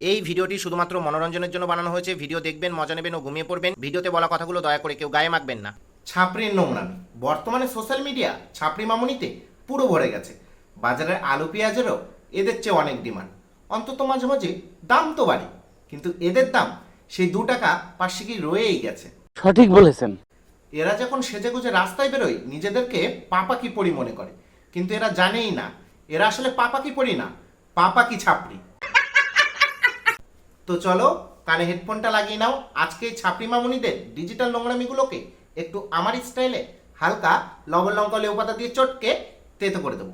এই ভিডিওটি শুধুমাত্র মনোরঞ্জনের জন্য বানানো হয়েছে। ভিডিও দেখবেন, মজা নেবেন ও ঘুমিয়ে পড়বেন। ভিডিওতে বলা কথাগুলো দয়া করে কেউ গায়ে মাখবেন না। ছাপড়ির নোংরামি বর্তমানে সোশ্যাল মিডিয়া ছাপড়ি মামুনিতে পুরো ভরে গেছে। বাজারের আলু পেঁয়াজেরও এদের চেয়ে অনেক ডিমান্ড। অন্তত মাঝে মাঝে দাম তো বাড়ে, কিন্তু এদের দাম সেই 2 টাকা পাশে কি রয়েই গেছে। সঠিক বলেছেন। এরা যখন সেজে গুজে রাস্তায় বেরোয় নিজেদেরকে পাপা কি পড়ি মনে করে, কিন্তু এরা জানেই না এরা আসলে পাপা কি পড়ি না, পাপা কি ছাপড়ি। তো চলো কানে হেডফোনটা লাগিয়ে নাও। আজকে ছাপড়ি মামুনিদের ডিজিটাল নোংরামিগুলোকে একটু আমার স্টাইলে হালকা লবণ লঙ্কা লেবু পাতা দিয়ে চটকে তেতো করে দেবো।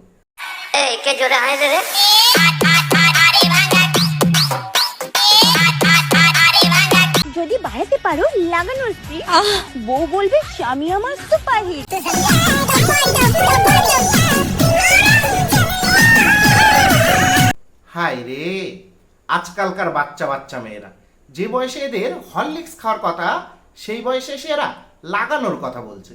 যদি বাড়াতে পারো লাগানোর স্ত্রী, বউ বলবে স্বামী আমার সুপারহিট। হায় রে, আজকালকার বাচ্চা বাচ্চা মেয়েরা, যে বয়সে এদের হরলিক্স খাওয়ার কথা সেই বয়সে এসে এরা লাগানোর কথা বলছে।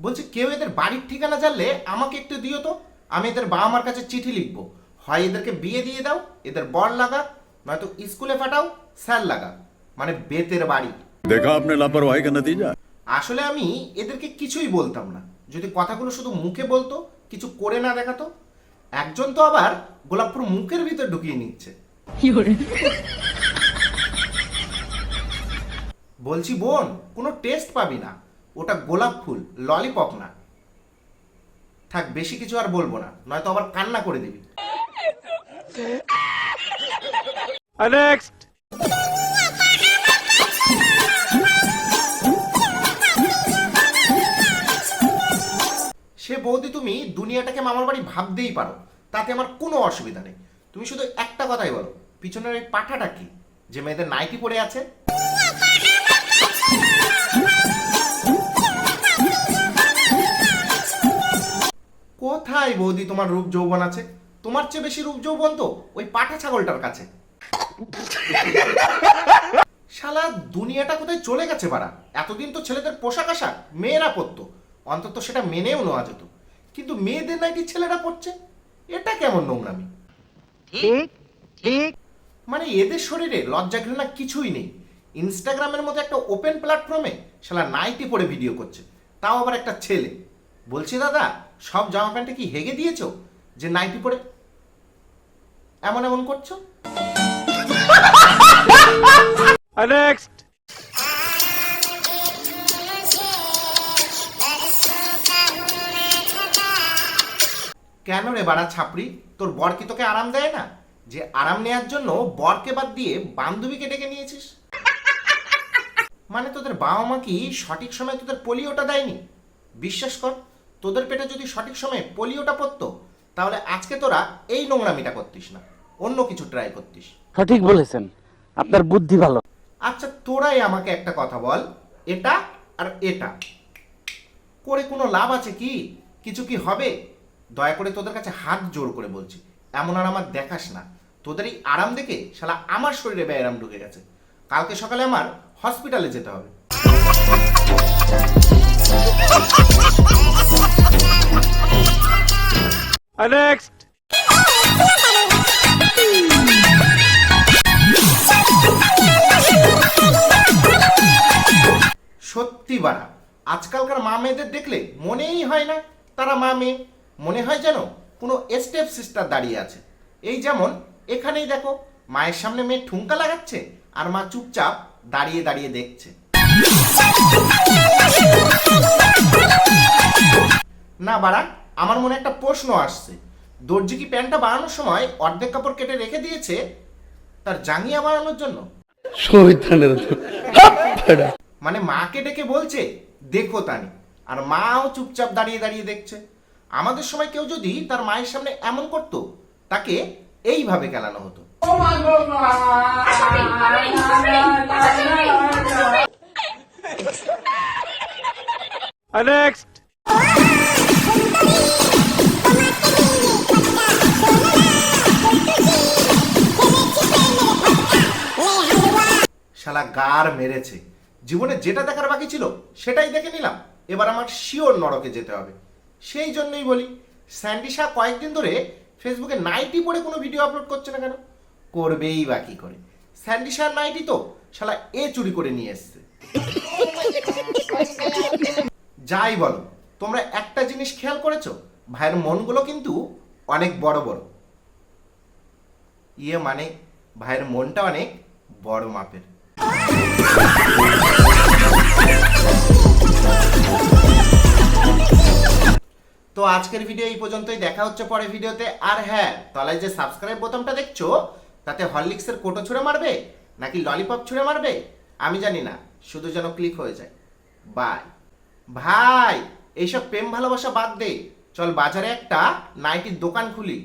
বলছে কেউ এদের বাড়ির ঠিকানা জানলে আমাকে একটু দিও তো, আমি এদের বাবা মার কাছে চিঠি লিখবো। হয় এদেরকে বিয়ে দিয়ে দাও, এদের বর লাগা, নয়তো স্কুলে পাঠাও, স্যার লাগা। মানে বেতের বাড়ি। দেখা আপনি লাপরওয়াহি কা নতিজা। আসলে আমি এদেরকে কিছুই বলতাম না যদি কথাগুলো শুধু মুখে বলতো, কিছু করে না দেখাতো। একজন তো আবার গোলাপপুর মুখের ভিতর ঢুকিয়ে নিচ্ছে। বলছি বোন, কোনো টেস্ট পাবি না, ওটা গোলাপ ফুল, ললিপপ না। থাক, বেশি কিছু আর বলবো না, নয়তো আবার কান্না করে দিবি। নেক্সট। সে বৌদি তুমি দুনিয়াটাকে মামার বাড়ি ভাবতেই পারো, তাতে আমার কোনো অসুবিধা নেই। তুমি শুধু একটা কথাই বলো, পিছনের এই পাঠাটা কি যে মেয়েদের নাইটি পরে আছে? কোথায় বৌদি তোমার রূপ যৌবন আছে? তোমার চেয়ে বেশি রূপ যৌবন তো ওই পাঠা ছাগলটার কাছে। শালা দুনিয়াটা কোথায় চলে গেছে বাড়া। এতদিন তো ছেলেদের পোশাক আশাক মেয়েরা পরতো, অন্তত সেটা মেনেও নেওয়া যেত, কিন্তু মেয়েদের নাইটি ছেলেরা পরছে, এটা কেমন নোংরামি। মানে এদের শরীরে লজ্জা ঘৃণা কিছুই নেই। ইনস্টাগ্রামের মতো একটা ওপেন প্ল্যাটফর্মে শালা নাইটি পরে ভিডিও করছে, তাও আবার একটা ছেলে। বলছি দাদা, সব জামা প্যান্টে কি হেগে দিয়েছো যে নাইটি পরে এমন এমন করছো? নেক্সট। কেন রে বাড়া ছাপড়ি, তোর বর কি তোকে আরাম দেয় না যে আরাম নেওয়ার জন্য বরকে বাদ দিয়ে বান্ধবীকে ডেকে নিয়েছিস? মানে তোদের বাবা মা কি সঠিক সময় তোদের পোলিওটা দেয়নি? বিশ্বাস কর, তোদের পেটে যদি সঠিক সময়ে পোলিওটা পড়তো তাহলে আজকে তোরা এই নোংরামিটা করতিস না, অন্য কিছু ট্রাই করতিস। সঠিক বলেছেন, আপনার বুদ্ধি ভালো। আচ্ছা তোরাই আমাকে একটা কথা বল, এটা আর এটা করে কোনো লাভ আছে কি? কিছু কি হবে? দয়া করে তোদের কাছে হাত জোর করে বলছি, এমন আর আমার দেখাস না। তোদের এই আরাম দেখে শালা আমার শরীরে ব্যায়াম ঢুকে গেছে। কালকে সকালে আমার হসপিটালে যেতে হবে। নেক্সট। সত্যি বাড়া, আজকালকার মা মেয়েদের দেখলে মনেই হয় না তারা মা মেয়ে, মনে হয় যেন কোনো স্টেপ সিস্টার দাঁড়িয়ে আছে। এই যেমন এখানেই দেখো, মায়ের সামনে মেয়ে ঠুমকা লাগাচ্ছে আর মা চুপচাপ দাঁড়িয়ে দাঁড়িয়ে দেখছে। না বাড়া, আমার মনে একটা প্রশ্ন আসছে, দর্জি কি প্যান্টটা বানানোর সময় অর্ধেক কাপড় কেটে রেখে দিয়েছে তার জাঙ্গিয়া বানানোর জন্য? মানে মাকে ডেকে বলছে দেখো তানি, আর মাও চুপচাপ দাঁড়িয়ে দাঁড়িয়ে দেখছে। আমাদের সময় কেউ যদি তার মায়ের সামনে এমন করতো, তাকে এইভাবে কেলানো হতো। নেক্সট। গার মেরেছে। জীবনে যেটা দেখার বাকি ছিল সেটাই দেখে নিলাম, এবার আমার শিওর নরকে যেতে হবে। সেই জন্যই বলি, স্যান্ডি শাহ কয়েকদিন ধরে ফেসবুকে নাইটি পরে কোনো ভিডিও আপলোড করছে না কেন? করবেই বা কি করে? স্যান্ডি শাহ নাইটি তো শালা এ চুরি করে নিয়ে এসছে। যাই বলো, তোমরা একটা জিনিস খেয়াল করেছো, ভাইয়ের মনগুলো কিন্তু অনেক বড় বড়। ইয়ে মানে ভাইয়ের মনটা অনেক বড় মাপের। তো আজকের ভিডিও এই পর্যন্তই, দেখা হচ্ছে পরে ভিডিওতে। আর হ্যাঁ, তলায় যে সাবস্ক্রাইব বোতামটা দেখছো, তাতে হরলিক্সের কোটো ছুঁড়ে মারবে নাকি ললিপপ ছুঁড়ে মারবে আমি জানি না, শুধু যেন ক্লিক হয়ে যায়। বাই ভাই, এইসব প্রেম ভালোবাসা বাদ দে, চল বাজারে একটা নাইটির দোকান খুলি।